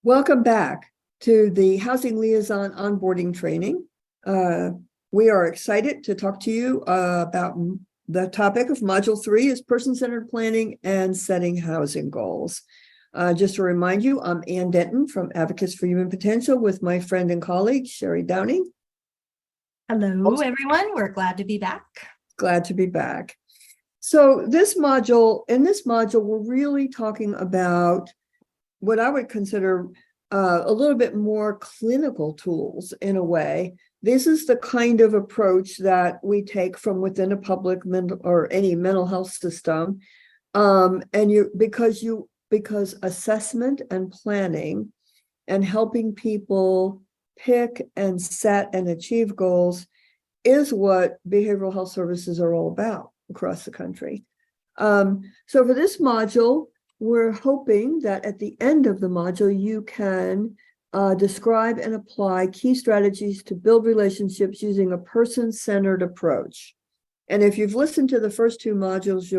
Welcome back to the Housing Liaison Onboarding Training. We are excited to talk to you about the topic of Module 3 is person-centered planning and setting housing goals. Just to remind you, I'm Ann Denton from Advocates for Human Potential with my friend and colleague, Sherry Downing. Hello, everyone. We're glad to be back. Glad to be back. So in this module, we're really talking about what I would consider a little bit more clinical tools in a way. This is the kind of approach that we take from within a public mental or any mental health system. Because assessment and planning and helping people pick and set and achieve goals is what behavioral health services are all about across the country. So for this module, we're hoping that at the end of the module, you can describe and apply key strategies to build relationships using a person-centered approach. And if you've listened to the first two modules,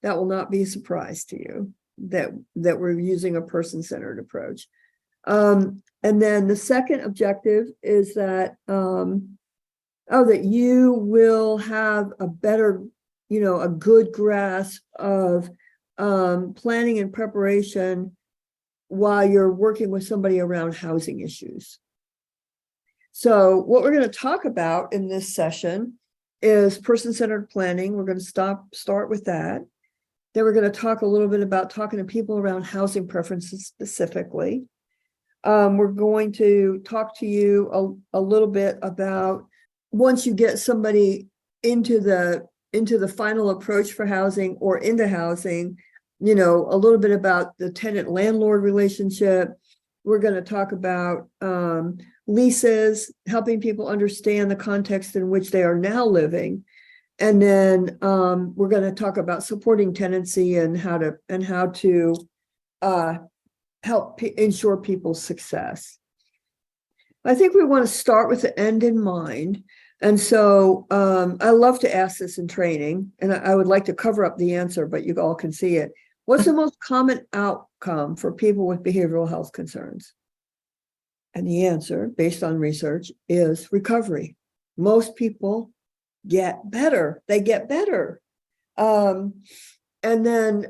that will not be a surprise to you that we're using a person-centered approach. And then the second objective is that that you will have a better, a good grasp of planning and preparation while you're working with somebody around housing issues. So what we're going to talk about in this session is person-centered planning. We're going to start with that. Then we're going to talk a little bit about talking to people around housing preferences specifically. We're going to talk to you a little bit about once you get somebody into the final approach for housing or into housing, a little bit about the tenant-landlord relationship. We're going to talk about leases, helping people understand the context in which they are now living. And then we're going to talk about supporting tenancy and how to help ensure people's success. I think we want to start with the end in mind. And so I love to ask this in training, and I would like to cover up the answer, but you all can see it. What's the most common outcome for people with behavioral health concerns? And the answer, based on research, is recovery. Most people get better. They get better. And then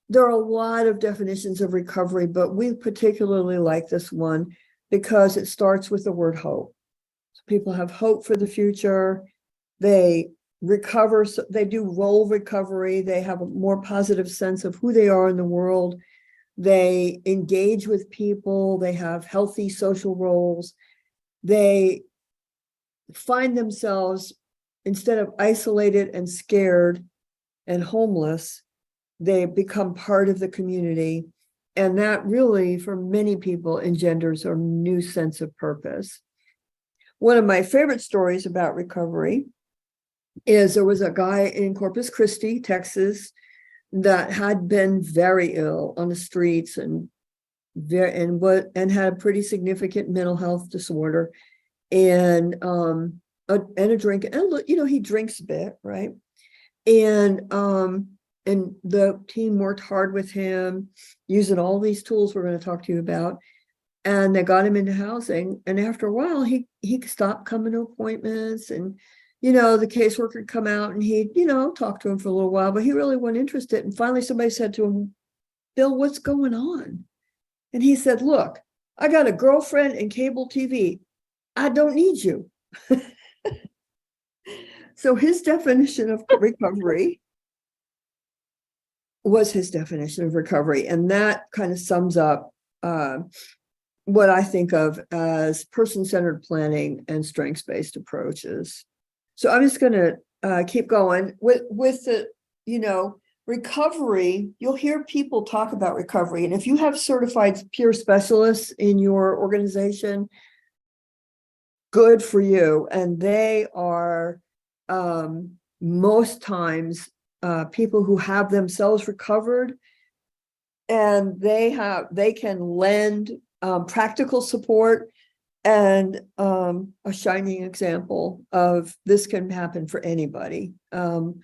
there are a lot of definitions of recovery, but we particularly like this one because it starts with the word hope. So people have hope for the future. They recover, so they do role recovery. They have a more positive sense of who they are in the world. They engage with people. They have healthy social roles. They find themselves, instead of isolated and scared and homeless, they become part of the community. And that really, for many people, engenders a new sense of purpose. One of my favorite stories about recovery is there was a guy in Corpus Christi, Texas, that had been very ill on the streets and had a pretty significant mental health disorder and a drink. And he drinks a bit, right? And the team worked hard with him using all these tools we're going to talk to you about. And they got him into housing. And after a while, he stopped coming to appointments. And, the caseworker would come out and he'd, talk to him for a little while, but he really wasn't interested. And finally, somebody said to him, "Bill, what's going on?" And he said, "Look, I got a girlfriend and cable TV. I don't need you." So his definition of recovery was his definition of recovery. And that kind of sums up what I think of as person-centered planning and strengths-based approaches. So I'm just going to keep going with the, recovery. You'll hear people talk about recovery. And if you have certified peer specialists in your organization, good for you. And they are most times people who have themselves recovered, and they can lend practical support and a shining example of this can happen for anybody. One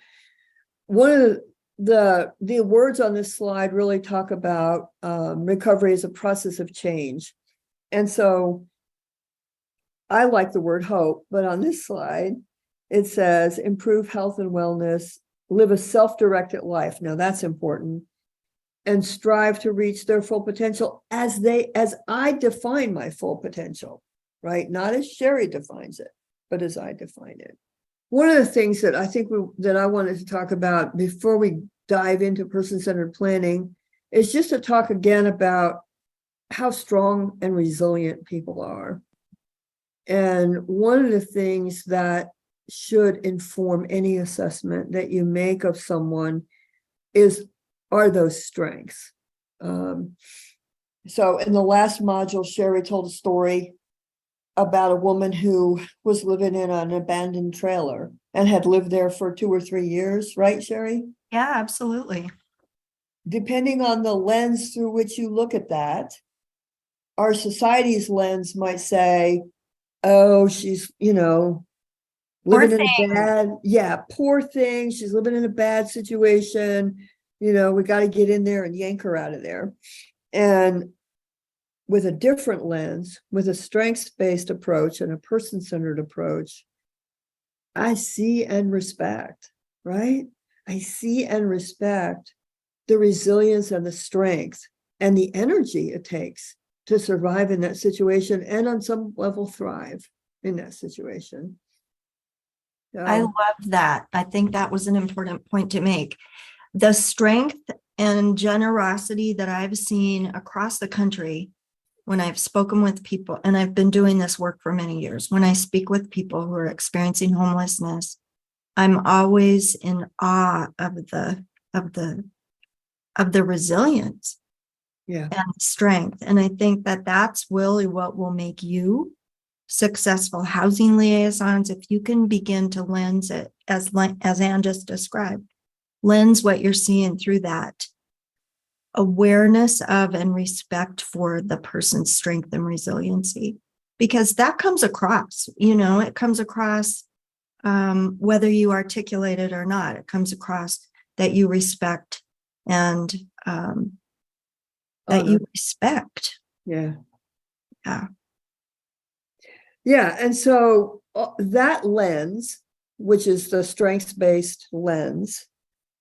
of the words on this slide really talk about recovery as a process of change. And so I like the word hope, but on this slide, it says improve health and wellness, live a self-directed life. Now that's important. And strive to reach their full potential as I define my full potential, right? Not as Sherry defines it, but as I define it. One of the things that I think that I wanted to talk about before we dive into person-centered planning is just to talk again about how strong and resilient people are. And one of the things that should inform any assessment that you make of someone are those strengths. So in the last module, Sherry told a story about a woman who was living in an abandoned trailer and had lived there for 2 or 3 years, right, Sherry? Yeah, absolutely. Depending on the lens through which you look at that, our society's lens might say, oh, she's, living in a poor thing. She's living in a bad situation. We got to get in there and yank her out of there. And with a different lens, with a strengths-based approach and a person-centered approach, I see and respect, right? I see and respect the resilience and the strength and the energy it takes to survive in that situation and on some level thrive in that situation. I love that. I think that was an important point to make. The strength and generosity that I've seen across the country when I've spoken with people, and I've been doing this work for many years, when I speak with people who are experiencing homelessness, I'm always in awe of the resilience and strength. And I think that that's really what will make you successful housing liaisons, if you can begin to lens it, as Ann just described, lens what you're seeing through that awareness of and respect for the person's strength and resiliency, because that comes across, it comes across whether you articulate it or not. It comes across that you respect and that you respect. Yeah. Yeah. Yeah. And so that lens, which is the strengths-based lens,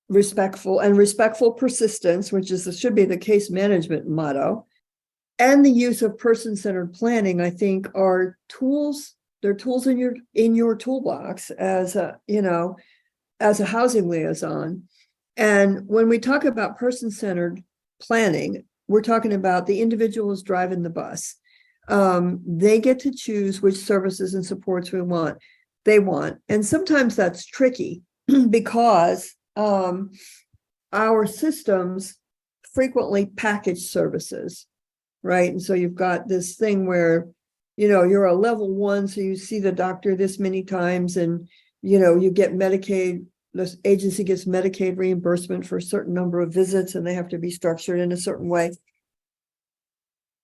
respectful persistence, which should be the case management motto, and the use of person-centered planning, I think, are tools. They're tools in your toolbox as a housing liaison. And when we talk about person-centered planning, we're talking about the individuals driving the bus. They get to choose which services and supports they want. And sometimes that's tricky because our systems frequently package services, right? And so you've got this thing where, you're a level 1, so you see the doctor this many times and, you get Medicaid, the agency gets Medicaid reimbursement for a certain number of visits and they have to be structured in a certain way.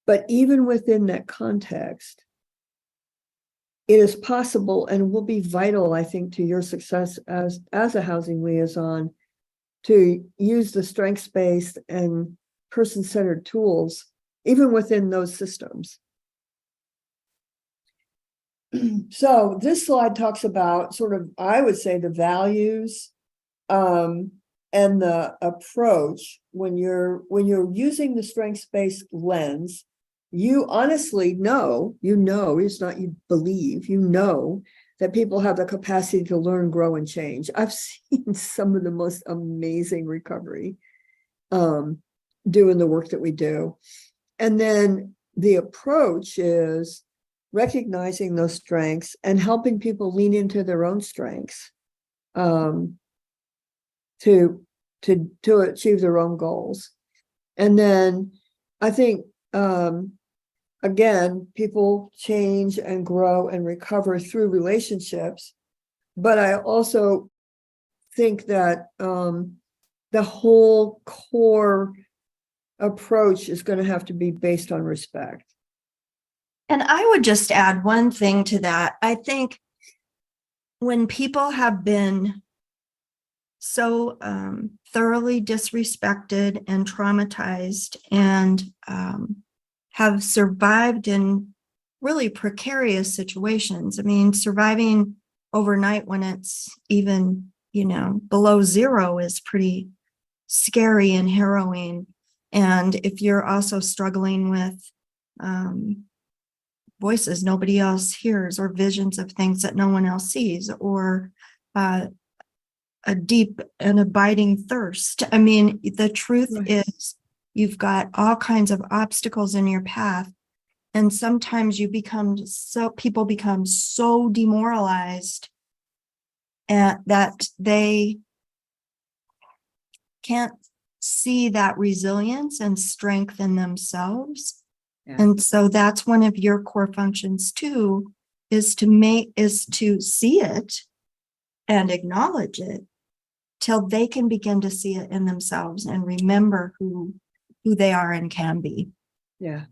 But even within that context, it is possible and will be vital, I think, to your success as a housing liaison to use the strengths-based and person-centered tools, even within those systems. So this slide talks about sort of, I would say, the values and the approach when you're using the strengths-based lens. You honestly know, it's not you believe, that people have the capacity to learn, grow, and change. I've seen some of the most amazing recovery doing the work that we do. And then the approach is recognizing those strengths and helping people lean into their own strengths to achieve their own goals. And then I think, again, people change and grow and recover through relationships. But I also think that the whole core approach is going to have to be based on respect. And I would just add one thing to that. I think when people have been so thoroughly disrespected and traumatized, and have survived in really precarious situations. I mean, surviving overnight when it's even, below zero is pretty scary and harrowing. And if you're also struggling with voices nobody else hears, or visions of things that no one else sees, or a deep and abiding thirst. I mean, the truth Right. is you've got all kinds of obstacles in your path. And sometimes people become so demoralized that they can't see that resilience and strength in themselves. Yeah. And so that's one of your core functions too, is to see it and acknowledge it till they can begin to see it in themselves and remember who they are and can be. Yeah.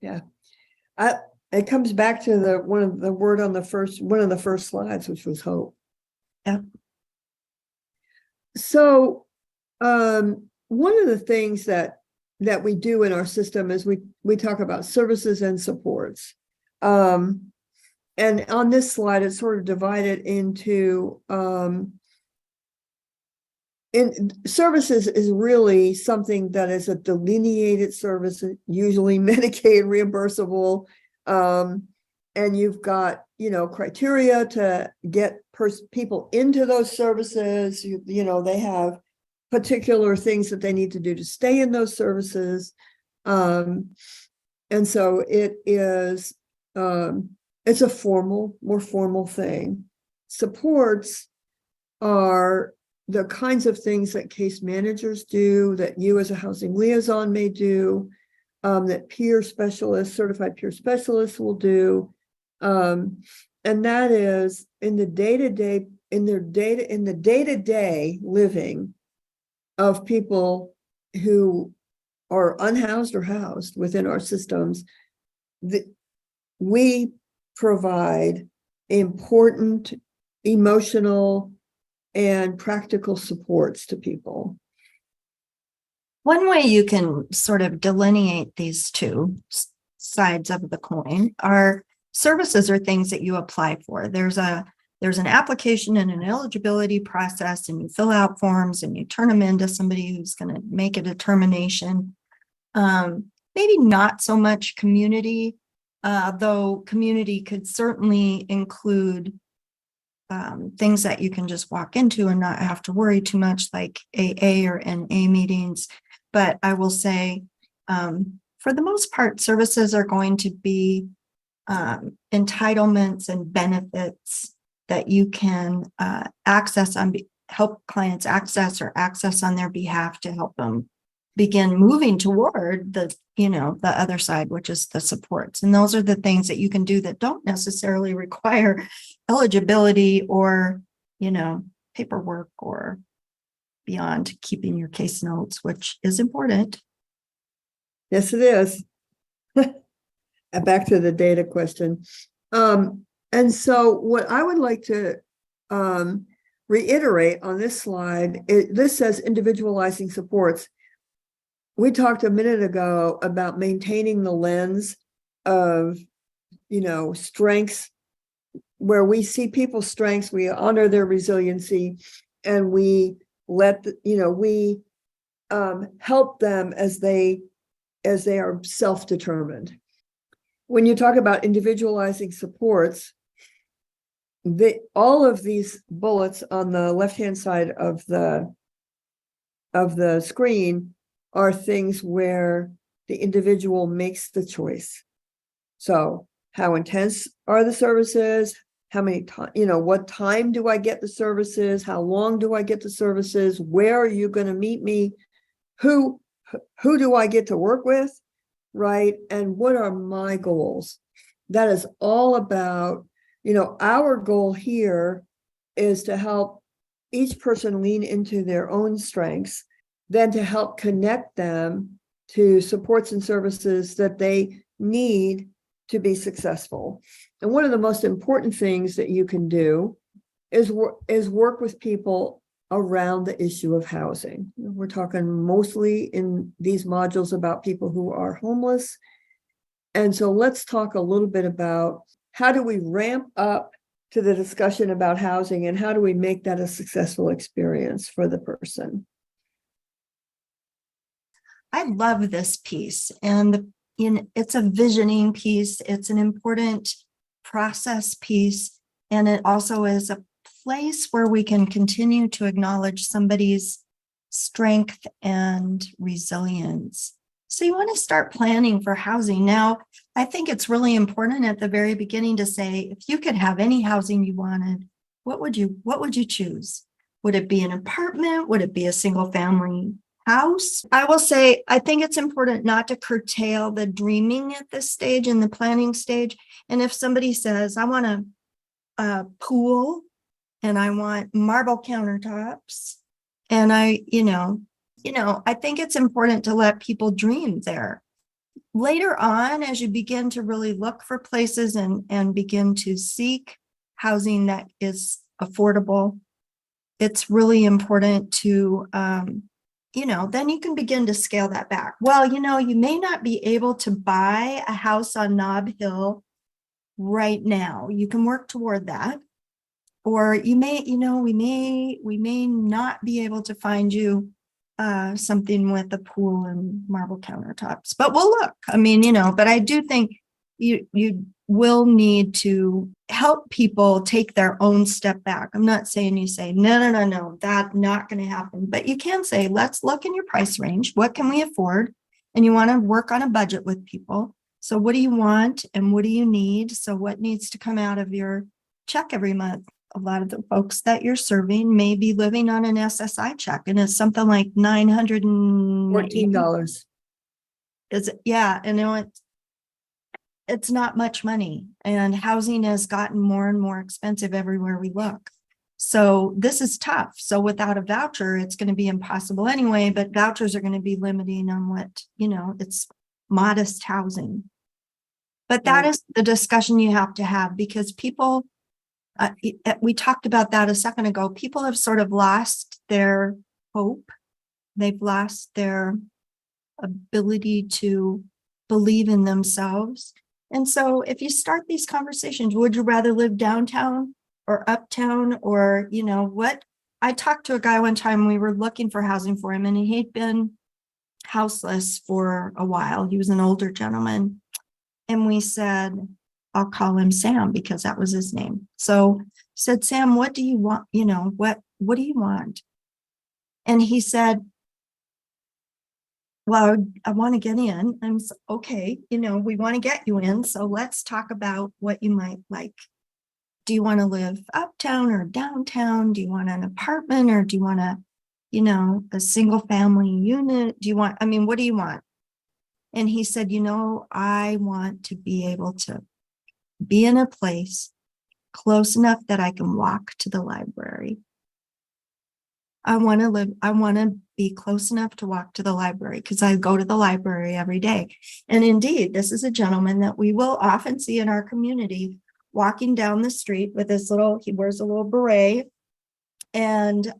Yeah. It comes back to one of the first slides, which was hope. Yep. So one of the things that we do in our system is we talk about services and supports. And on this slide, it's sort of divided into services is really something that is a delineated service, usually Medicaid reimbursable. And you've got, criteria to get people into those services. They have particular things that they need to do to stay in those services. And so it is, it's a more formal thing. Supports are the kinds of things that case managers do, that you as a housing liaison may do, that certified peer specialists will do. And that is in the day-to-day living of people who are unhoused or housed within our systems. We provide important emotional and practical supports to people. One way you can sort of delineate these two sides of the coin are services or things that you apply for. There's an application and an eligibility process, and you fill out forms and you turn them into somebody who's going to make a determination. Maybe not so much community, though community could certainly include things that you can just walk into and not have to worry too much, like AA or NA meetings. But I will say, for the most part, services are going to be entitlements and benefits that you can help clients access on their behalf to help them begin moving toward the other side, which is the supports. And those are the things that you can do that don't necessarily require eligibility or, paperwork or beyond keeping your case notes, which is important. Yes, it is. Back to the data question. And so what I would like to reiterate on this slide, this says individualizing supports. We talked a minute ago about maintaining the lens of, strengths, where we see people's strengths, we honor their resiliency, and we help them as they are self-determined. When you talk about individualizing supports, all of these bullets on the left-hand side of the screen are things where the individual makes the choice. So how intense are the services? How many times, what time do I get the services? How long do I get the services? Where are you going to meet me? Who do I get to work with? Right? And what are my goals? That is all about, our goal here is to help each person lean into their own strengths, then to help connect them to supports and services that they need to be successful. And one of the most important things that you can do is work with people around the issue of housing. We're talking mostly in these modules about people who are homeless. And so let's talk a little bit about how do we ramp up to the discussion about housing and how do we make that a successful experience for the person? I love this piece, and it's a visioning piece. It's an important process piece, and it also is a place where we can continue to acknowledge somebody's strength and resilience. So you want to start planning for housing. Now, I think it's really important at the very beginning to say, if you could have any housing you wanted, what would you choose? Would it be an apartment? Would it be a single family house? I will say, I think it's important not to curtail the dreaming at this stage, in the planning stage. And if somebody says, I want a pool and I want marble countertops, and I think it's important to let people dream there. Later on, as you begin to really look for places and begin to seek housing that is affordable, it's really important to then you can begin to scale that back. Well, you may not be able to buy a house on Nob Hill right now. You can work toward that. Or we may not be able to find you something with a pool and marble countertops, but we'll look. But I do think you will need to help people take their own step back. I'm not saying you say, no, that's not going to happen. But you can say, let's look in your price range. What can we afford? And you want to work on a budget with people. So what do you want and what do you need? So what needs to come out of your check every month? A lot of the folks that you're serving may be living on an SSI check, and it's something like $14. It's not much money, and housing has gotten more and more expensive everywhere we look. So this is tough. So without a voucher, it's going to be impossible anyway, but vouchers are going to be limiting on what, it's modest housing. But that is the discussion you have to have, because people, we talked about that a second ago. People have sort of lost their hope. They've lost their ability to believe in themselves. And so if you start these conversations, would you rather live downtown or uptown, or, what? I talked to a guy one time, we were looking for housing for him, and he'd been houseless for a while. He was an older gentleman. And we said, I'll call him Sam because that was his name. So said, Sam, what do you want? What do you want? And he said, well, I want to get in. I'm okay. We want to get you in. So let's talk about what you might like. Do you want to live uptown or downtown? Do you want an apartment, or do you want a single family unit? What do you want? And he said, I want to be able to be in a place close enough that I can walk to the library. I want to be close enough to walk to the library because I go to the library every day. And indeed, this is a gentleman that we will often see in our community walking down the street with he wears a little beret, and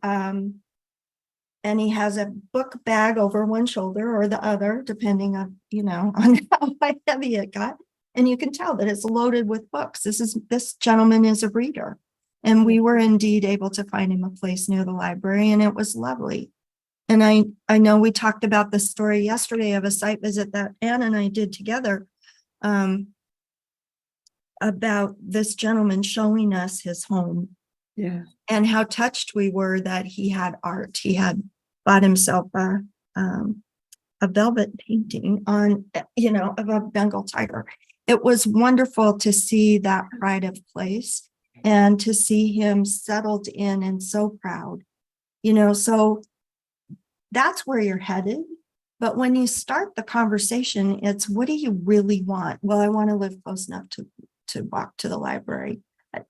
he has a book bag over one shoulder or the other, depending on, on how heavy it got. And you can tell that it's loaded with books. This gentleman is a reader. And we were indeed able to find him a place near the library, and it was lovely. And I know we talked about this story yesterday of a site visit that Ann and I did together, about this gentleman showing us his home. Yeah. And how touched we were that he had art. He had bought himself a velvet painting of a Bengal tiger. It was wonderful to see that pride of place and to see him settled in and so proud, so that's where you're headed. But when you start the conversation, it's, what do you really want? Well, I want to live close enough to walk to the library.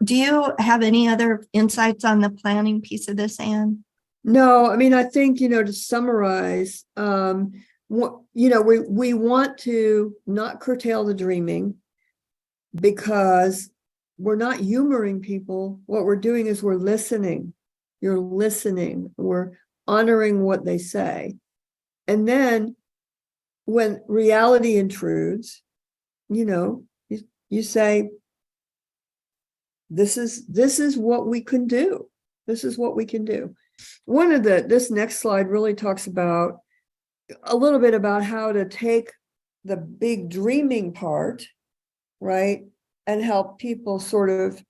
Do you have any other insights on the planning piece of this, Anne? No, I think, to summarize, we want to not curtail the dreaming, because we're not humoring people. What we're doing is we're listening. you're listening, we're honoring what they say. And then when reality intrudes, you say, this is what we can do. This is what we can do. This next slide really talks about a little bit about how to take the big dreaming part, right, and help people sort of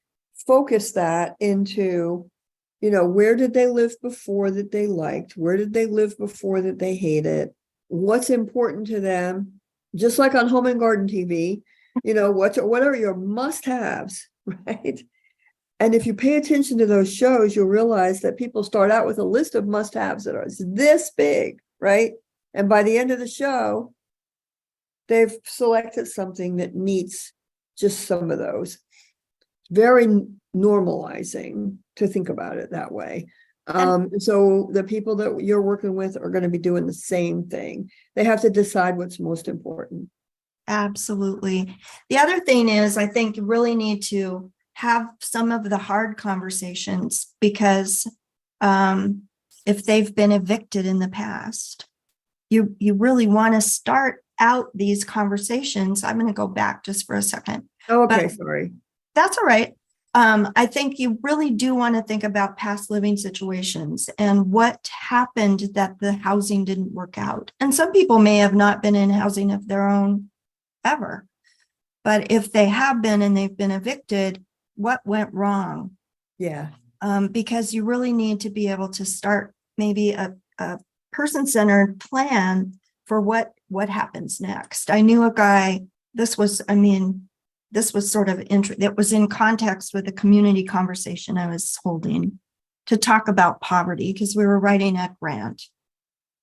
focus that into, where did they live before that they liked? Where did they live before that they hated? What's important to them? Just like on Home and Garden TV, what are your must-haves, right? And if you pay attention to those shows, you'll realize that people start out with a list of must-haves that are this big, right? And by the end of the show, they've selected something that meets just some of those. Very normalizing to think about it that way. So the people that you're working with are going to be doing the same thing. They have to decide what's most important. Absolutely. The other thing is, I think you really need to have some of the hard conversations, because if they've been evicted in the past, you really want to start out these conversations. I'm going to go back just for a second. Oh, okay, sorry. That's all right. I think you really do want to think about past living situations and what happened that the housing didn't work out. And some people may have not been in housing of their own ever. But if they have been and they've been evicted, what went wrong? Yeah. Because you really need to be able to start maybe a person-centered plan for what happens next. I knew a guy, this was sort of it was in context with a community conversation I was holding to talk about poverty, because we were writing a grant.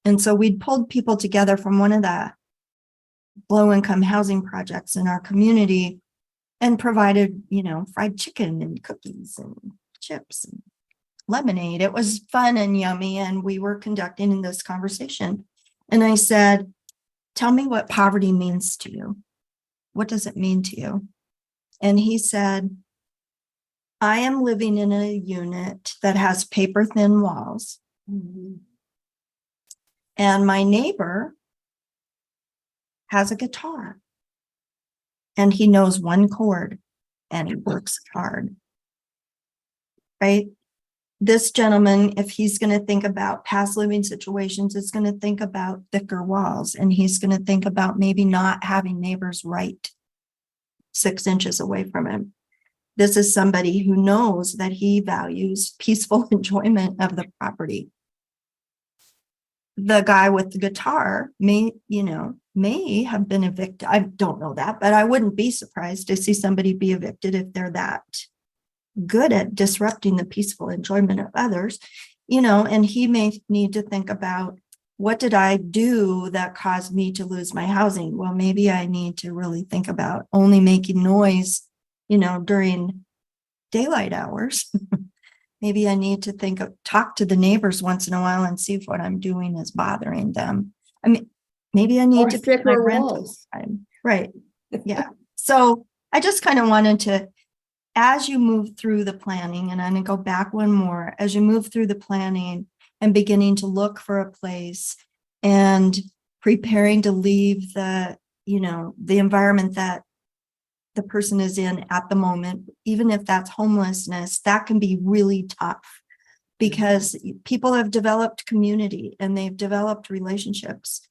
And so we'd pulled people together from one of the low-income housing projects in our community and provided, fried chicken and cookies and chips and lemonade. It was fun and yummy. And we were conducting this conversation. And I said, tell me what poverty means to you. What does it mean to you? And he said, I am living in a unit that has paper thin walls. Mm-hmm. And my neighbor has a guitar. And he knows one chord and he works hard. Right? This gentleman, if he's going to think about past living situations, is going to think about thicker walls, and he's going to think about maybe not having neighbors right 6 inches away from him. This is somebody who knows that he values peaceful enjoyment of the property. The guy with the guitar may have been evicted. I don't know that, but I wouldn't be surprised to see somebody be evicted if they're that good at disrupting the peaceful enjoyment of others, and he may need to think about, what did I do that caused me to lose my housing? Well, maybe I need to really think about only making noise, during daylight hours. Maybe I need to talk to the neighbors once in a while and see if what I'm doing is bothering them. I mean, maybe I need to pick my rental time. Right. Yeah. So I just kind of wanted to, as you move through the planning, and I'm going to go back one more, as you move through the planning and beginning to look for a place and preparing to leave the environment that the person is in at the moment, even if that's homelessness, that can be really tough, because people have developed community and they've developed relationships,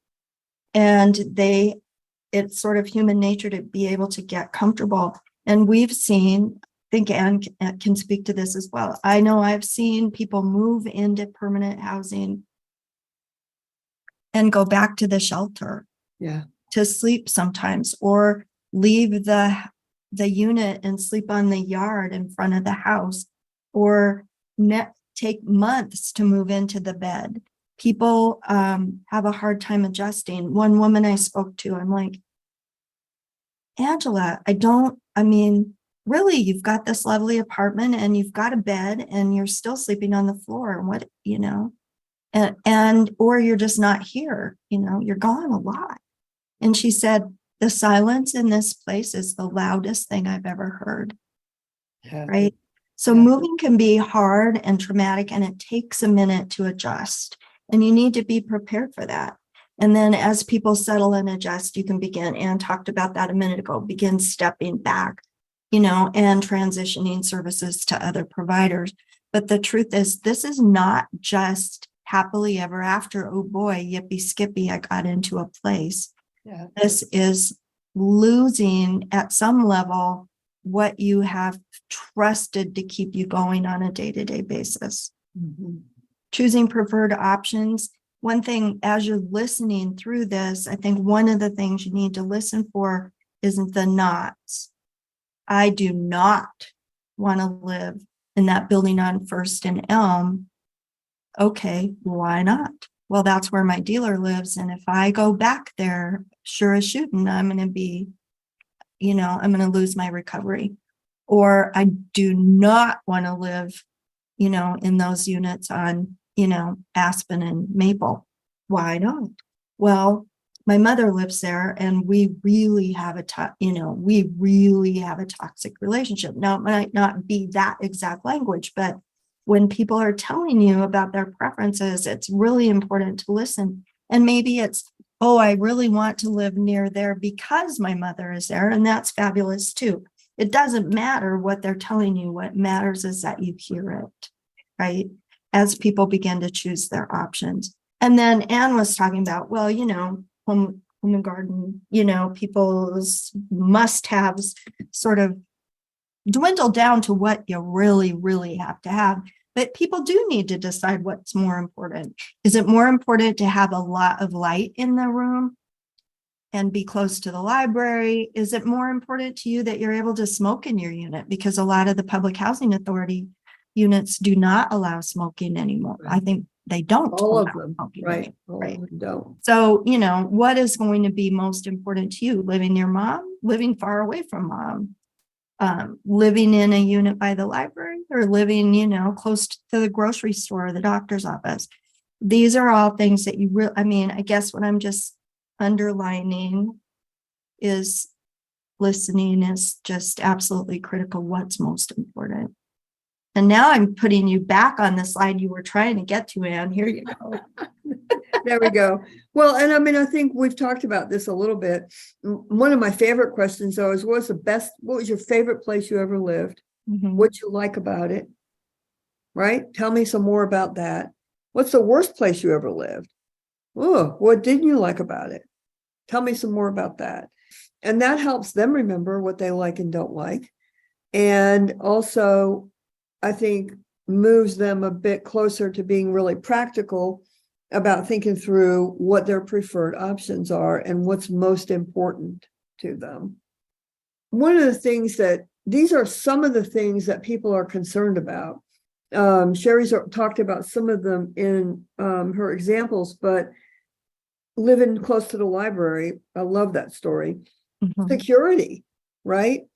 and it's sort of human nature to be able to get comfortable. And we've seen, I think Anne can speak to this as well. I know I've seen people move into permanent housing and go back to the shelter to sleep sometimes, or leave the unit and sleep on the yard in front of the house, or take months to move into the bed. People have a hard time adjusting. One woman I spoke to, I'm like, Angela, really, you've got this lovely apartment and you've got a bed and you're still sleeping on the floor. What, or you're just not here, you're gone a lot. And she said, the silence in this place is the loudest thing I've ever heard. Yeah. Right. So Yeah. moving can be hard and traumatic, and it takes a minute to adjust. And you need to be prepared for that. And then as people settle and adjust, you can begin, Anne talked about that a minute ago, begin stepping back, and transitioning services to other providers. But the truth is, this is not just happily ever after. Oh boy, yippee skippy, I got into a place. Yeah. This is losing at some level what you have trusted to keep you going on a day-to-day basis. Mhm. Choosing preferred options. One thing, as you're listening through this, I think one of the things you need to listen for is the nots. I do not want to live in that building on First and Elm. Okay, why not? Well, that's where my dealer lives. And if I go back there, sure as shooting, I'm going to be, I'm going to lose my recovery. Or I do not want to live, in those units on, Aspen and Maple. Why not? Well, my mother lives there and we really have a toxic relationship. Now, it might not be that exact language, but when people are telling you about their preferences, it's really important to listen. And maybe it's, oh, I really want to live near there because my mother is there. And that's fabulous too. It doesn't matter what they're telling you. What matters is that you hear it, right? As people begin to choose their options. And then Anne was talking about, well, home and garden, people's must-haves sort of dwindle down to what you really, really have to have. But people do need to decide what's more important. Is it more important to have a lot of light in the room and be close to the library? Is it more important to you that you're able to smoke in your unit? Because a lot of the public housing authority units do not allow smoking anymore. Right. I think they don't. All of allow them, smoking right? anymore, All right. of them don't. So, what is going to be most important to you? Living near mom, living far away from mom, living in a unit by the library, or living, close to the grocery store or the doctor's office. These are all things that I guess what I'm just underlining is listening is just absolutely critical. What's most important? And now I'm putting you back on the slide you were trying to get to, Anne. Here you go. There we go. Well, and I think we've talked about this a little bit. One of my favorite questions though is what was your favorite place you ever lived? Mhm. What you like about it? Right? Tell me some more about that. What's the worst place you ever lived? Oh, what didn't you like about it? Tell me some more about that. And that helps them remember what they like and don't like. And also, I think moves them a bit closer to being really practical about thinking through what their preferred options are and what's most important to them. One of the things these are some of the things that people are concerned about. Sherry's talked about some of them in her examples, but living close to the library, I love that story. Mhm. Security, right?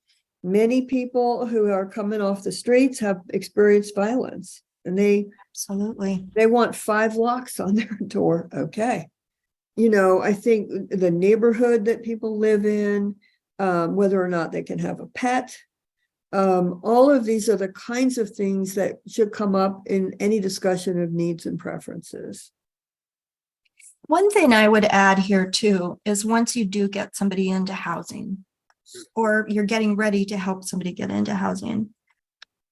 Many people who are coming off the streets have experienced violence, and Absolutely. they want 5 locks on their door. Okay. I think the neighborhood that people live in, whether or not they can have a pet, all of these are the kinds of things that should come up in any discussion of needs and preferences. One thing I would add here too is once you do get somebody into housing, or you're getting ready to help somebody get into housing,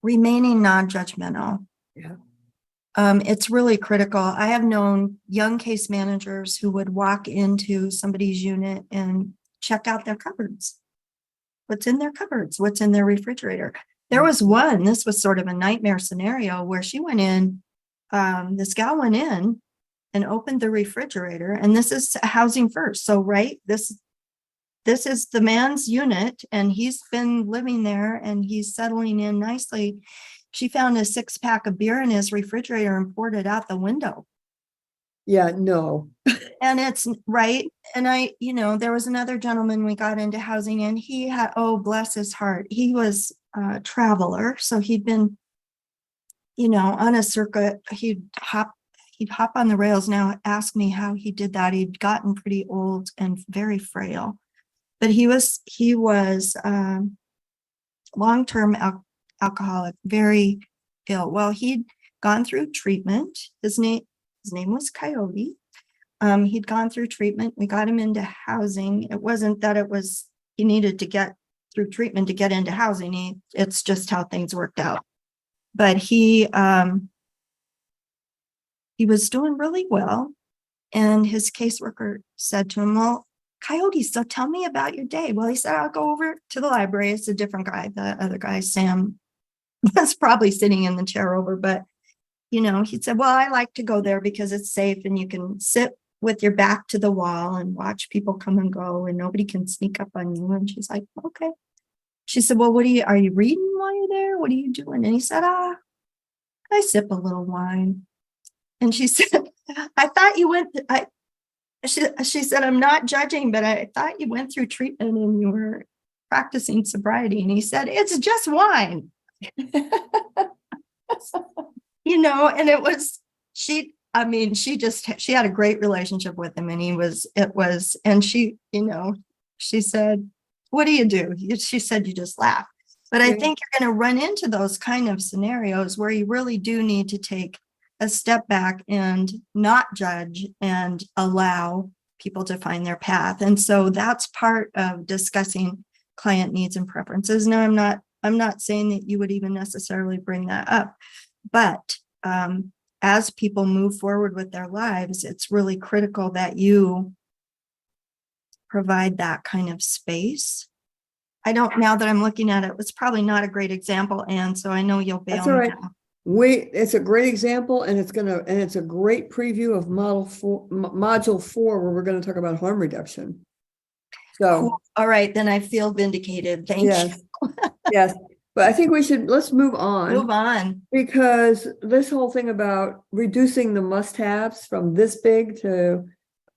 remaining non-judgmental. Yeah. It's really critical. I have known young case managers who would walk into somebody's unit and check out their cupboards. What's in their cupboards? What's in their refrigerator? There was one, this was sort of a nightmare scenario where she went in, this gal went in and opened the refrigerator, and this is housing first. So, right, this is the man's unit and he's been living there and he's settling in nicely. She found a 6-pack of beer in his refrigerator and poured it out the window. Yeah, no. And it's right. And there was another gentleman we got into housing and he had, oh, bless his heart. He was a traveler. So he'd been, on a circuit. He'd hop on the rails. Now ask me how he did that. He'd gotten pretty old and very frail. But he was long-term alcoholic, very ill. Well, he'd gone through treatment. His name was Coyote. He'd gone through treatment. We got him into housing. It wasn't that he needed to get through treatment to get into housing. It's just how things worked out. But he was doing really well. And his caseworker said to him, well, Coyote, so tell me about your day. Well, he said, I'll go over to the library. It's a different guy. The other guy, Sam, was probably sitting in the chair over, but he said, well, I like to go there because it's safe and you can sit with your back to the wall and watch people come and go and nobody can sneak up on you. And she's like, okay. She said, well, are you reading while you're there? What are you doing? And he said, I sip a little wine. And she said, I thought you went, she said, I'm not judging, but I thought you went through treatment and you were practicing sobriety. And he said, it's just wine. And it was, she had a great relationship with him and she said, what do you do? She said, you just laugh. But I think you're going to run into those kind of scenarios where you really do need to take a step back and not judge and allow people to find their path. And so that's part of discussing client needs and preferences. Now, I'm not saying that you would even necessarily bring that up, but as people move forward with their lives, it's really critical that you provide that kind of space. Now that I'm looking at it, it's probably not a great example, Anne, so I know you'll bail That's all right. now. It's a great example, and it's a great preview of module 4, where we're going to talk about harm reduction. So, cool. All right, then I feel vindicated. Thank you. Yes. But I think let's move on. Move on. Because this whole thing about reducing the must-haves from this big to,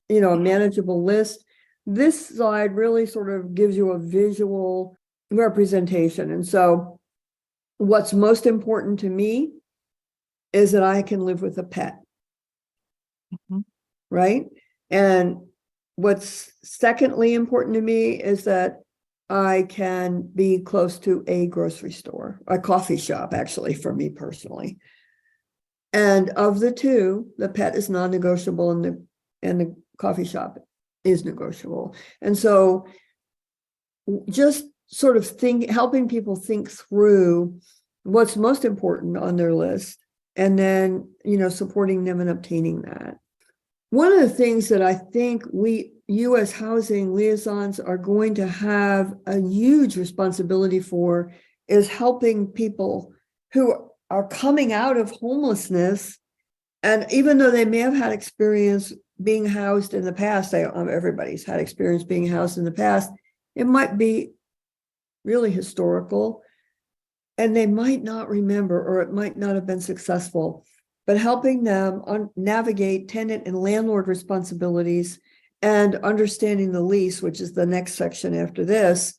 a manageable list, this slide really sort of gives you a visual representation. And so what's most important to me is that I can live with a pet. Mm-hmm. Right? And what's secondly important to me is that I can be close to a grocery store, a coffee shop, actually, for me personally. And of the two, the pet is non-negotiable and the coffee shop is negotiable. And so just sort of helping people think through what's most important on their list, and then, supporting them in obtaining that. One of the things that I think you as housing liaisons are going to have a huge responsibility for is helping people who are coming out of homelessness. And even though they may have had experience being housed in the past, everybody's had experience being housed in the past, it might be really historical and they might not remember, or it might not have been successful. But helping them navigate tenant and landlord responsibilities and understanding the lease, which is the next section after this,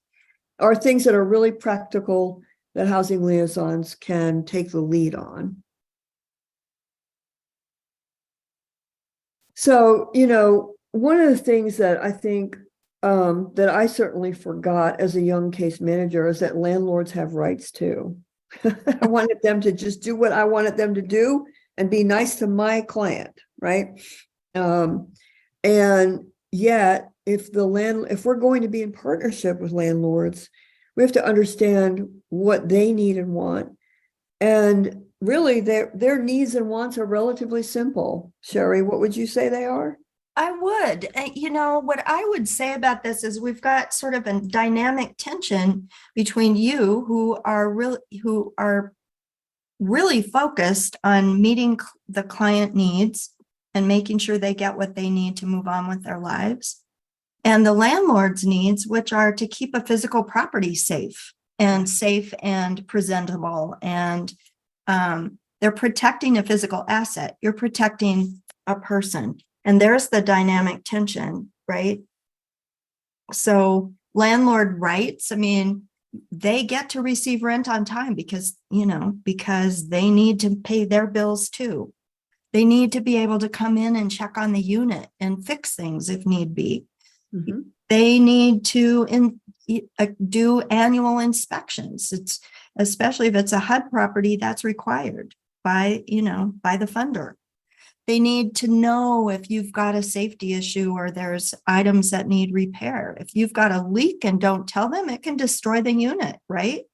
are things that are really practical that housing liaisons can take the lead on. So, one of the things that I think that I certainly forgot as a young case manager is that landlords have rights too. I wanted them to just do what I wanted them to do and be nice to my client, right? And yet, if we're going to be in partnership with landlords, we have to understand what they need and want. And really, their needs and wants are relatively simple. Sherry, what would you say they are? I would. What I would say about this is we've got sort of a dynamic tension between you who are really focused on meeting the client needs and making sure they get what they need to move on with their lives, and the landlord's needs, which are to keep a physical property safe and presentable. And they're protecting a physical asset. You're protecting a person. And there's the dynamic tension, right? So landlord rights, they get to receive rent on time because they need to pay their bills too. They need to be able to come in and check on the unit and fix things if need be. Mm-hmm. They need to do annual inspections. especially if it's a HUD property, that's required by, by the funder. They need to know if you've got a safety issue or there's items that need repair. If you've got a leak and don't tell them, it can destroy the unit, right?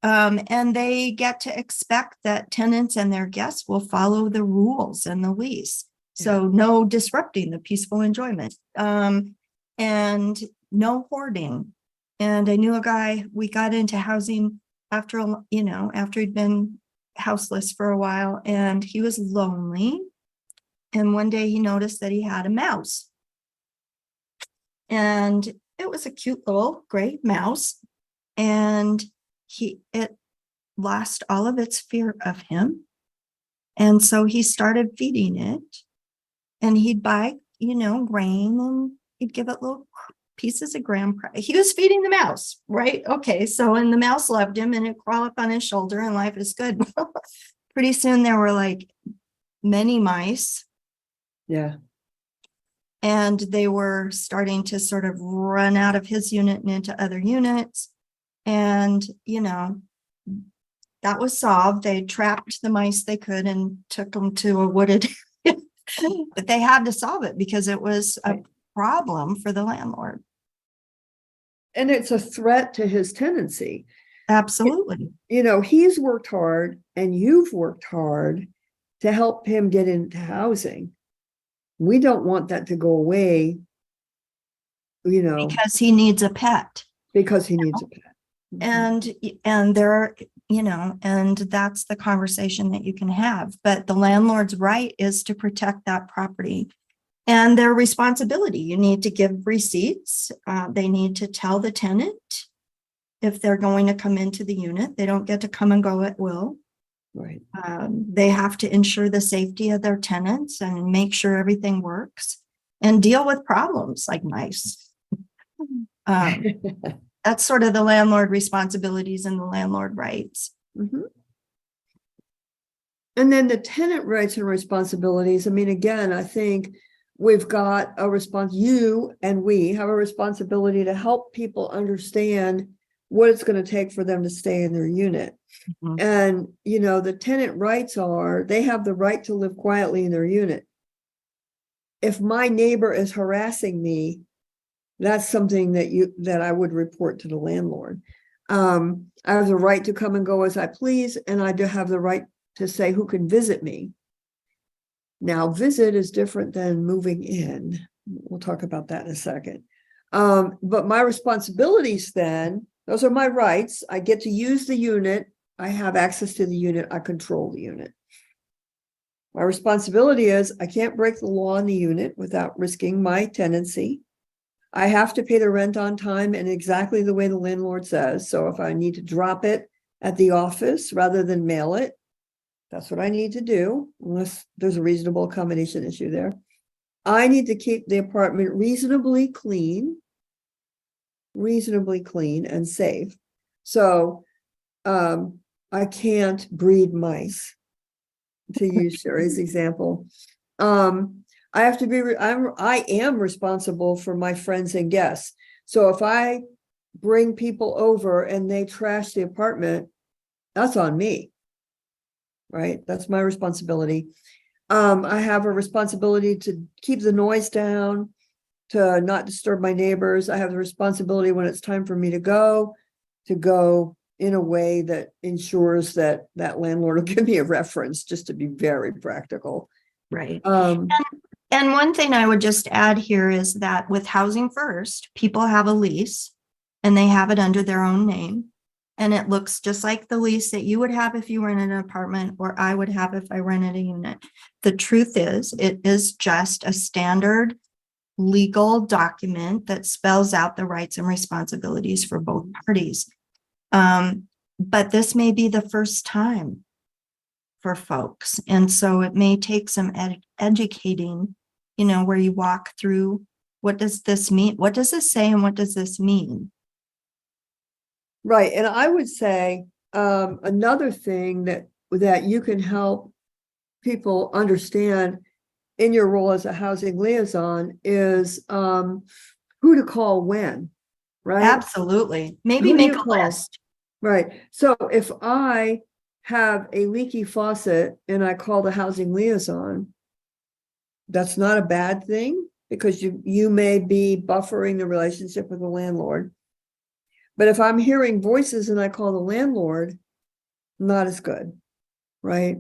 And they get to expect that tenants and their guests will follow the rules in the lease. So no disrupting the peaceful enjoyment, and no hoarding. And I knew a guy, we got into housing after he'd been houseless for a while, and he was lonely. And one day he noticed that he had a mouse. And it was a cute little gray mouse. And it lost all of its fear of him. And so he started feeding it. And he'd buy, grain, and he'd give it little pieces of graham cracker. He was feeding the mouse, right? Okay, so and the mouse loved him, and it crawled up on his shoulder, and life is good. Pretty soon there were like many mice. Yeah. And they were starting to sort of run out of his unit and into other units. And, that was solved. They trapped the mice they could and took them to a wooded but they had to solve it because it was a problem for the landlord. And it's a threat to his tenancy. Absolutely. He's worked hard and you've worked hard to help him get into housing. We don't want that to go away, because he needs a pet. Because he needs a pet. And there are, and that's the conversation that you can have. But the landlord's right is to protect that property and their responsibility. You need to give receipts. They need to tell the tenant if they're going to come into the unit. They don't get to come and go at will. Right. They have to ensure the safety of their tenants and make sure everything works and deal with problems like mice. That's sort of the landlord responsibilities and the landlord rights. Mm-hmm. And then the tenant rights and responsibilities. I mean, again, I think we've got a you and we have a responsibility to help people understand what it's going to take for them to stay in their unit. Mm-hmm. And, the tenant rights are, they have the right to live quietly in their unit. If my neighbor is harassing me, that's something that I would report to the landlord. I have the right to come and go as I please, and I do have the right to say who can visit me. Now, visit is different than moving in. We'll talk about that in a second. But my responsibilities then, those are my rights. I get to use the unit. I have access to the unit. I control the unit. My responsibility is I can't break the law in the unit without risking my tenancy. I have to pay the rent on time and exactly the way the landlord says. So if I need to drop it at the office rather than mail it, that's what I need to do, unless there's a reasonable accommodation issue there. I need to keep the apartment reasonably clean and safe. So I can't breed mice, to use Sherry's example. I have to be, I am responsible for my friends and guests. So if I bring people over and they trash the apartment, that's on me, right? That's my responsibility. I have a responsibility to keep the noise down, to not disturb my neighbors. I have the responsibility when it's time for me to go in a way that ensures that that landlord will give me a reference, just to be very practical. Right. And one thing I would just add here is that with Housing First, people have a lease and they have it under their own name. And it looks just like the lease that you would have if you rented an apartment or I would have if I rented a unit. The truth is, it is just a standard legal document that spells out the rights and responsibilities for both parties. But this may be the first time for folks. And so it may take some educating, where you walk through, what does this mean? What does this say? And what does this mean? Right. And I would say another thing that you can help people understand in your role as a housing liaison is who to call when, right? Absolutely. Maybe make a list. Right. So if I have a leaky faucet and I call the housing liaison, that's not a bad thing because you may be buffering the relationship with the landlord. But if I'm hearing voices and I call the landlord, not as good, right?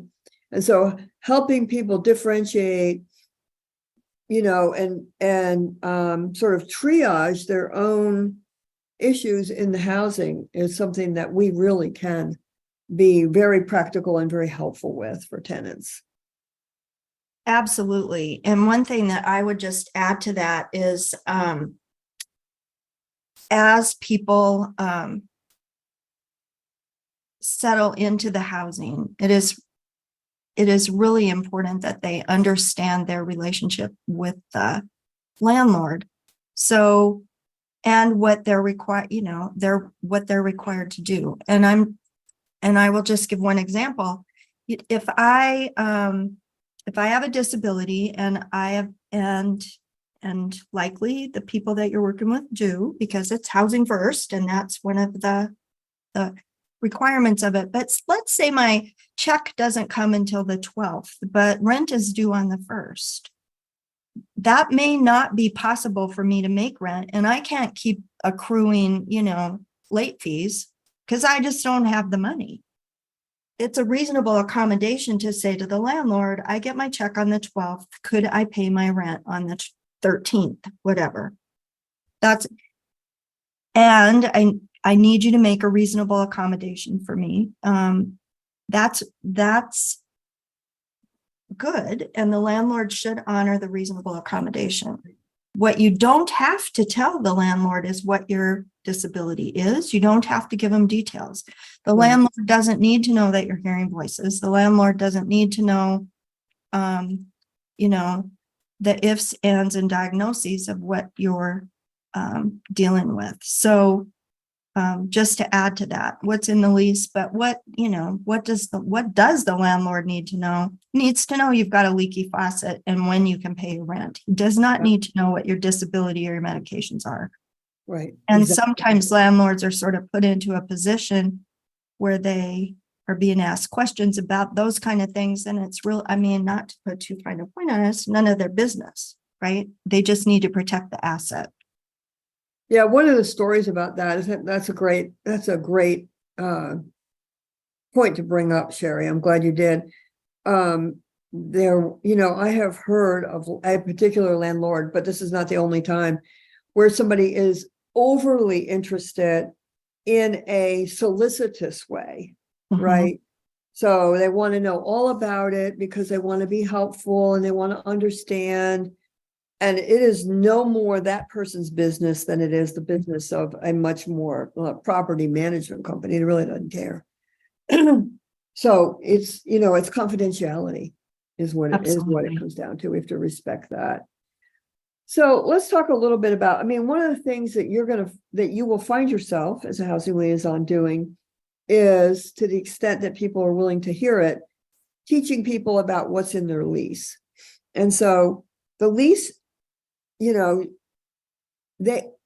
And so helping people differentiate, and sort of triage their own issues in the housing is something that we really can be very practical and very helpful with for tenants. Absolutely. And one thing that I would just add to that is, as people settle into the housing, it is really important that they understand their relationship with the landlord. So, and what they're required, what they're required to do. And I will just give one example. If I have a disability and and likely the people that you're working with do, because it's housing first, and that's one of the requirements of it. But let's say my check doesn't come until the 12th, but rent is due on the 1st. That may not be possible for me to make rent, and I can't keep accruing, late fees because I just don't have the money. It's a reasonable accommodation to say to the landlord, I get my check on the 12th. Could I pay my rent on the 13th, whatever. And I need you to make a reasonable accommodation for me. That's good. And the landlord should honor the reasonable accommodation. What you don't have to tell the landlord is what your disability is. You don't have to give them details. The landlord doesn't need to know that you're hearing voices. The landlord doesn't need to know, the ifs, ands, and diagnoses of what you're dealing with. So just to add to that, what's in the lease, but what does the landlord need to know? Needs to know you've got a leaky faucet and when you can pay your rent. He does not need to know what your disability or your medications are. Right. And Exactly. sometimes landlords are sort of put into a position where they are being asked questions about those kind of things. And it's not to put too fine a point on it, it's none of their business, right? They just need to protect the asset. Yeah, one of the stories about that is that's a great point to bring up, Sherry. I'm glad you did. I have heard of a particular landlord, but this is not the only time, where somebody is overly interested in a solicitous way, right? So they want to know all about it because they want to be helpful and they want to understand. And it is no more that person's business than it is the business of a much more property management company. It really doesn't care. So it's confidentiality is what it comes down to. We have to respect that. So let's talk a little bit about, one of the things that you will find yourself as a housing liaison doing is, to the extent that people are willing to hear it, teaching people about what's in their lease. And so the lease,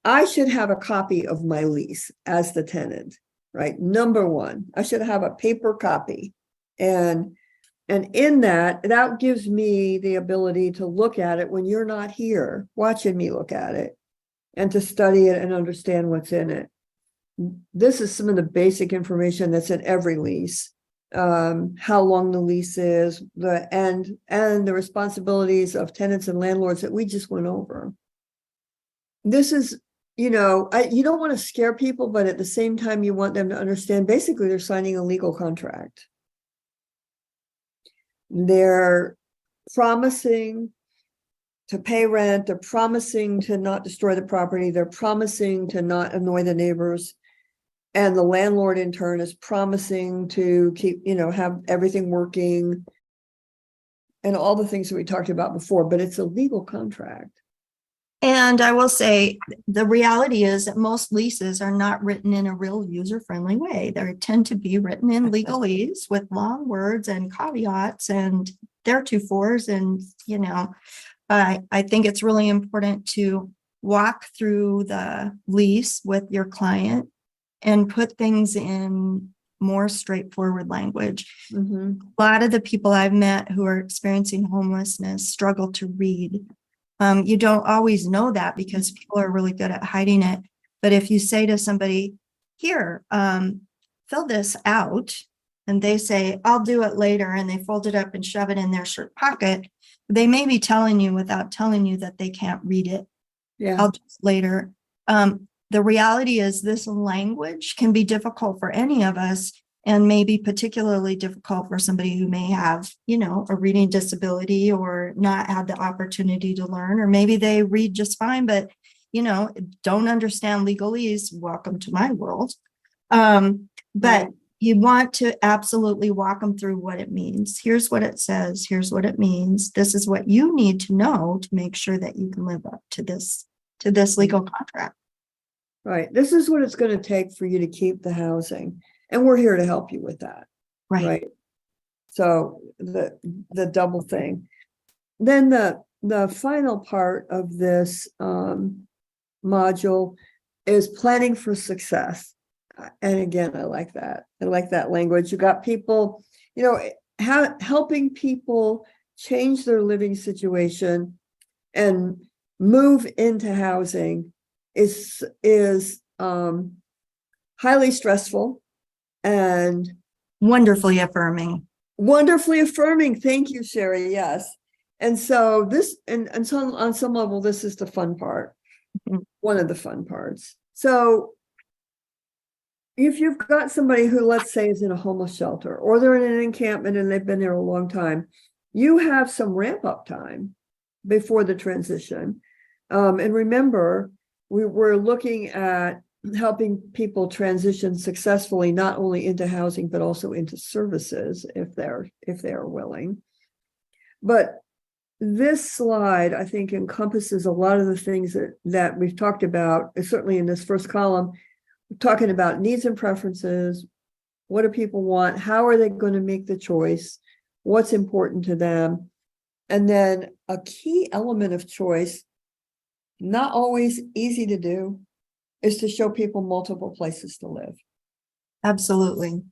I should have a copy of my lease as the tenant, right? Number one, I should have a paper copy. And in that gives me the ability to look at it when you're not here, watching me look at it, and to study it and understand what's in it. This is some of the basic information that's in every lease. How long the lease is, and the responsibilities of tenants and landlords that we just went over. This is, you don't want to scare people, but at the same time, you want them to understand, basically, they're signing a legal contract. They're promising to pay rent. They're promising to not destroy the property. They're promising to not annoy the neighbors. And the landlord, in turn, is promising to keep, have everything working and all the things that we talked about before, but it's a legal contract. And I will say the reality is that most leases are not written in a real user-friendly way. They tend to be written in legalese with long words and caveats and theretofores. And, I think it's really important to walk through the lease with your client and put things in more straightforward language. Mhm. A lot of the people I've met who are experiencing homelessness struggle to read. You don't always know that because people are really good at hiding it. But if you say to somebody, here, fill this out, and they say, I'll do it later, and they fold it up and shove it in their shirt pocket, they may be telling you without telling you that they can't read it. Yeah, I'll do it later. The reality is this language can be difficult for any of us, and maybe particularly difficult for somebody who may have, a reading disability or not had the opportunity to learn, or maybe they read just fine, but, don't understand legalese. Welcome to my world. But Right. you want to absolutely walk them through what it means. Here's what it says. Here's what it means. This is what you need to know to make sure that you can live up to this legal contract. Right. This is what it's going to take for you to keep the housing. And we're here to help you with that. Right. So the double thing. Then the final part of this module is planning for success. And again, I like that. I like that language. You got people, helping people change their living situation and move into housing is highly stressful and Wonderfully affirming. wonderfully affirming. Thank you, Sherry. Yes. And so this, and so on some level, this is the fun part, one of the fun parts. So if you've got somebody who, let's say, is in a homeless shelter, or they're in an encampment and they've been there a long time, you have some ramp up time before the transition. And remember, we're looking at helping people transition successfully, not only into housing, but also into services if they're willing. But this slide, I think, encompasses a lot of the things that we've talked about, certainly in this first column. We're talking about needs and preferences. What do people want? How are they going to make the choice? What's important to them? And then a key element of choice, not always easy to do, is to show people multiple places to live. Absolutely.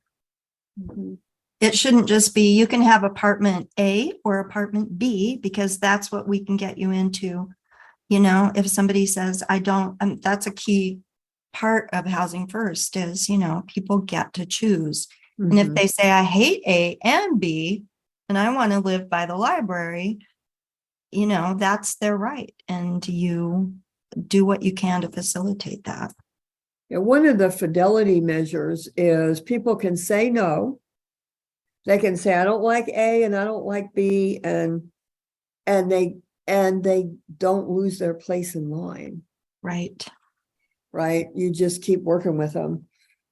Mm-hmm. It shouldn't just be, you can have apartment A or apartment B, because that's what we can get you into. If somebody says, I don't, that's a key part of Housing First is, people get to choose. Mm-hmm. And if they say, I hate A and B, and I want to live by the library, that's their right. And you do what you can to facilitate that. Yeah, one of the fidelity measures is people can say no. They can say, I don't like A and I don't like B, and they don't lose their place in line. Right. You just keep working with them.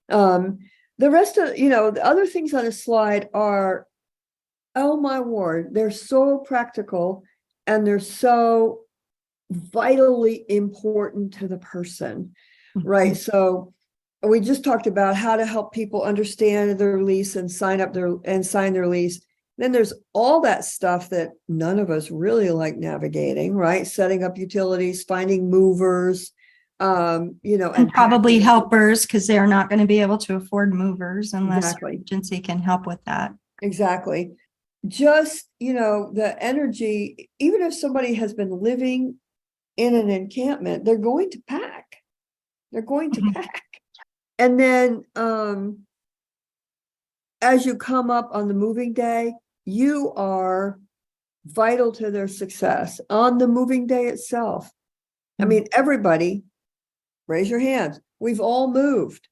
The rest of, the other things on this slide are, oh my word, they're so practical and they're so vitally important to the person, right? So we just talked about how to help people understand their lease and sign their lease. Then there's all that stuff that none of us really like navigating, right? Setting up utilities, finding movers, and probably helpers, because they're not going to be able to afford movers unless Exactly. the agency can help with that. Exactly. Just, the energy, even if somebody has been living in an encampment, they're going to pack. And then as you come up on the moving day, you are vital to their success on the moving day itself. I mean, everybody, raise your hands. We've all moved.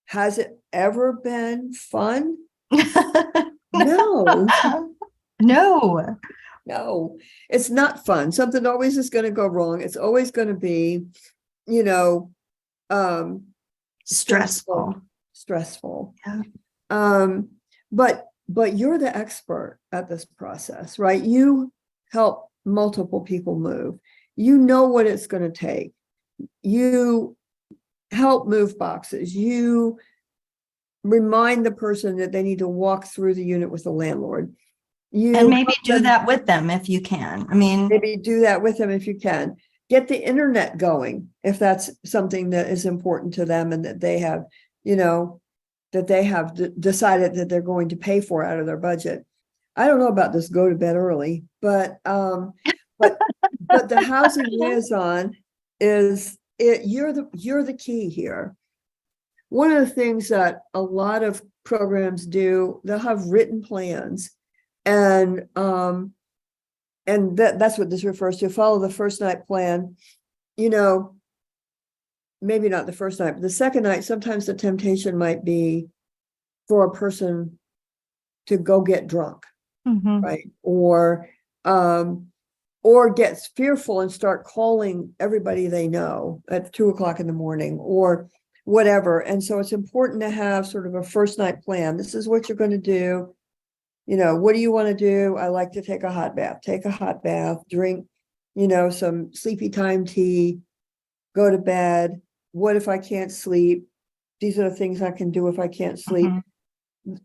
Has it ever been fun? No. No, it's not fun. Something always is going to go wrong. It's always going to be, stressful. Yeah. But you're the expert at this process, right? You help multiple people move. You know what it's going to take. You help move boxes. You remind the person that they need to walk through the unit with the landlord. And maybe do that with them if you can. Maybe do that with them if you can. get the internet going, if that's something that is important to them and that they have, that they have decided that they're going to pay for out of their budget. I don't know about this go to bed early, but the housing liaison is it, you're the key here. One of the things that a lot of programs do, they'll have written plans, and that's what this refers to. Follow the first night plan. Maybe not the first night, but the second night, sometimes the temptation might be for a person to go get drunk, right? Or gets fearful and start calling everybody they know at 2:00 in the morning or whatever. And so it's important to have sort of a first night plan. This is what you're going to do. What do you want to do? I like to take a hot bath, drink, some sleepy time tea, go to bed. What if I can't sleep? These are the things I can do if I can't sleep.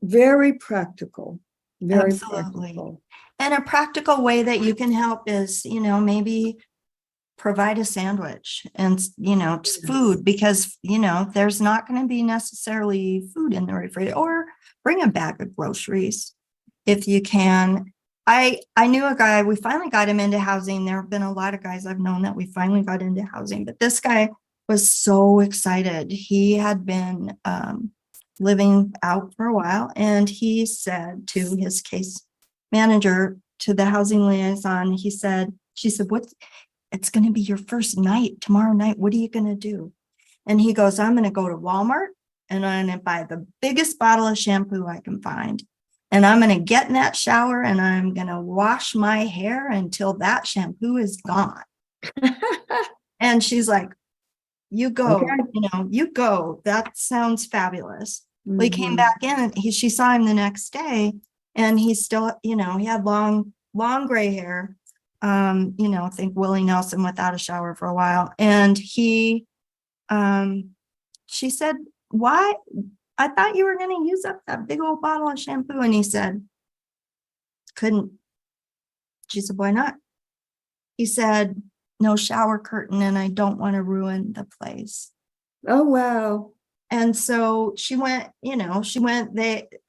Very practical. Very Absolutely. practical. And a practical way that you can help is, maybe provide a sandwich and, just food, because, there's not going to be necessarily food in the refrigerator, or bring a bag of groceries if you can. I knew a guy, we finally got him into housing. There have been a lot of guys I've known that we finally got into housing, but this guy was so excited. He had been living out for a while, and he said to his case manager, to the housing liaison, she said, it's going to be your first night tomorrow night. What are you going to do? And he goes, I'm going to go to Walmart and I'm going to buy the biggest bottle of shampoo I can find. And I'm going to get in that shower and I'm going to wash my hair until that shampoo is gone. And she's like, you go, Okay. you go. That sounds fabulous. Well, he came back in, she saw him the next day, and he still, he had long gray hair. Think Willie Nelson without a shower for a while. And she said, why? I thought you were going to use up that big old bottle of shampoo. And he said, couldn't. She said, why not? He said, no shower curtain, and I don't want to ruin the place. Oh, wow. And so she went,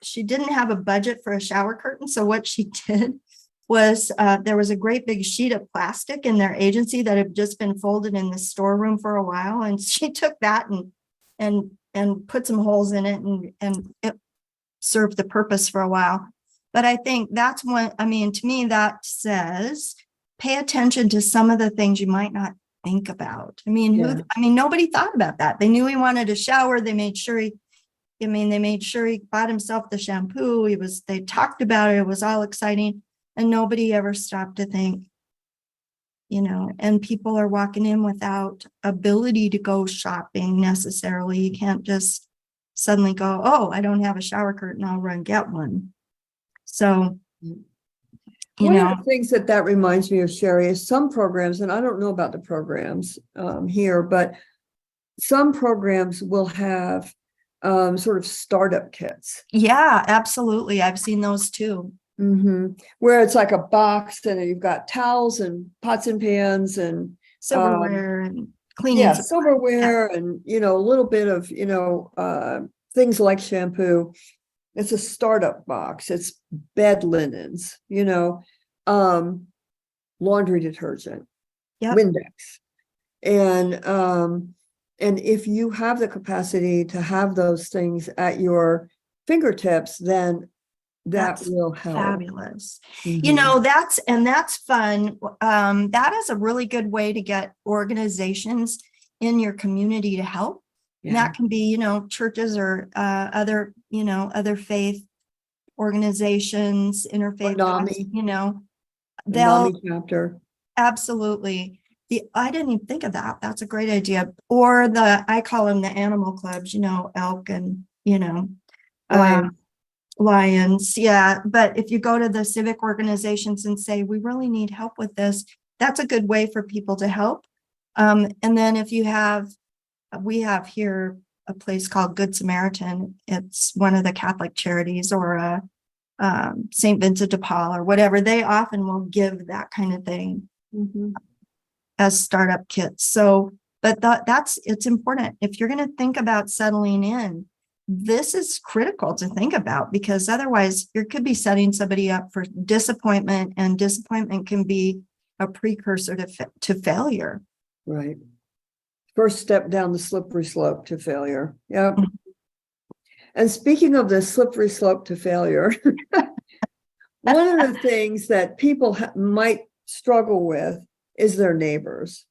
she didn't have a budget for a shower curtain. So what she did was there was a great big sheet of plastic in their agency that had just been folded in the storeroom for a while. And she took that and put some holes in it, and it served the purpose for a while. But I think that's to me, that says, pay attention to some of the things you might not think about. Nobody thought about that. They knew he wanted a shower. They made sure he bought himself the shampoo. They talked about it. It was all exciting. And nobody ever stopped to think, and people are walking in without ability to go shopping necessarily. You can't just suddenly go, oh, I don't have a shower curtain, I'll run get one. So, one of the things that reminds me of, Sherry, is some programs, and I don't know about the programs here, but some programs will have sort of startup kits. Yeah, absolutely. I've seen those too. Where it's like a box and you've got towels and pots and pans and silverware and cleaning. Yeah, silverware and, a little bit of, things like shampoo. It's a startup box. It's bed linens, laundry detergent, Windex. And if you have the capacity to have those things at your fingertips, then that's will help. Fabulous. That's fun. That is a really good way to get organizations in your community to help. Yeah. And that can be, churches or other faith organizations, interfaith, they'll chapter. Absolutely. I didn't even think of that. That's a great idea. Or I call them the animal clubs, elk and, lions. Yeah. But if you go to the civic organizations and say, we really need help with this, that's a good way for people to help. And then if we have here a place called Good Samaritan. It's one of the Catholic charities, or St. Vincent de Paul or whatever. They often will give that kind of thing. as startup kits. So, but it's important. If you're going to think about settling in, this is critical to think about, because otherwise you could be setting somebody up for disappointment, and disappointment can be a precursor to failure. Right. First step down the slippery slope to failure. Yep. And speaking of the slippery slope to failure, one of the things that people might struggle with is their neighbors,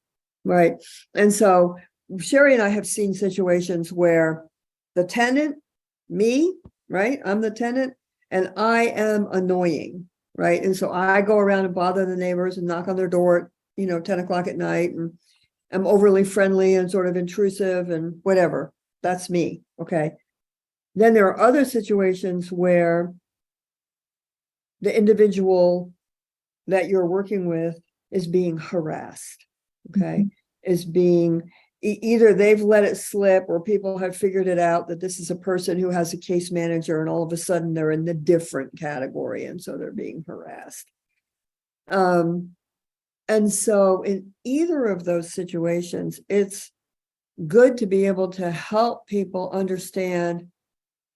right? And so Sherry and I have seen situations where the tenant, me, right? I'm the tenant and I am annoying, right? And so I go around and bother the neighbors and knock on their door at, 10 o'clock at night, and I'm overly friendly and sort of intrusive and whatever. That's me, okay? Then there are other situations where the individual that you're working with is being harassed, okay? Is being either they've let it slip, or people have figured it out that this is a person who has a case manager, and all of a sudden they're in the different category, and so they're being harassed. And so in either of those situations, it's good to be able to help people understand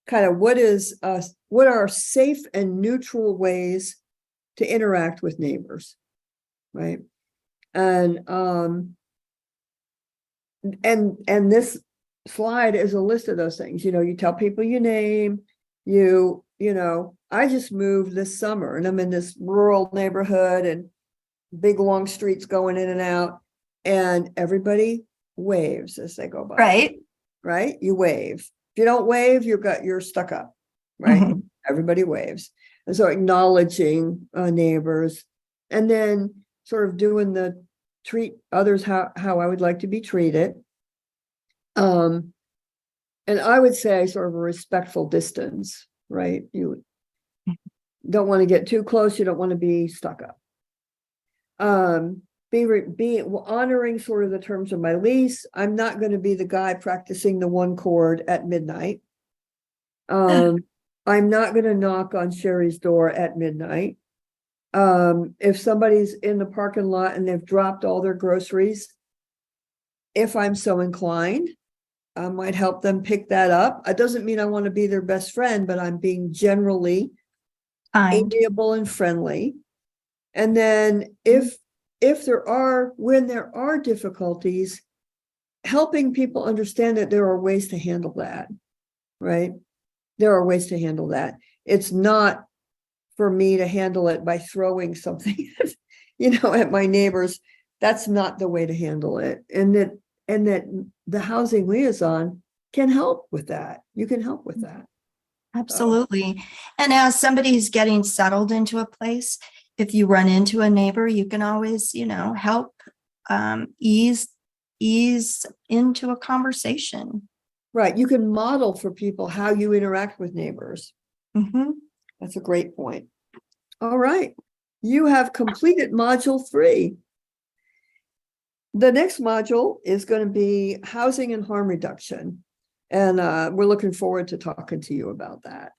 kind of what are safe and neutral ways to interact with neighbors, right? And this slide is a list of those things. You tell people your name. I just moved this summer, and I'm in this rural neighborhood, and big long streets going in and out, and everybody waves as they go by. Right? You wave. If you don't wave, you're stuck up, right? Mhm. Everybody waves. And so acknowledging neighbors, and then sort of doing the treat others how I would like to be treated. And I would say sort of a respectful distance, right? You don't want to get too close. You don't want to be stuck up. Be honoring sort of the terms of my lease. I'm not going to be the guy practicing the one chord at midnight. I'm not going to knock on Sherry's door at midnight. If somebody's in the parking lot and they've dropped all their groceries, if I'm so inclined, I might help them pick that up. It doesn't mean I want to be their best friend, but I'm being generally amiable and friendly. And then when there are difficulties, helping people understand that there are ways to handle that, right? There are ways to handle that. It's not for me to handle it by throwing something, at my neighbors. That's not the way to handle it. And that the housing liaison can help with that. You can help with that. Absolutely. And as somebody's getting settled into a place, if you run into a neighbor, you can always, help ease into a conversation. Right. You can model for people how you interact with neighbors. Mm-hmm. That's a great point. All right. You have completed module 3. The next module is going to be housing and harm reduction. And we're looking forward to talking to you about that.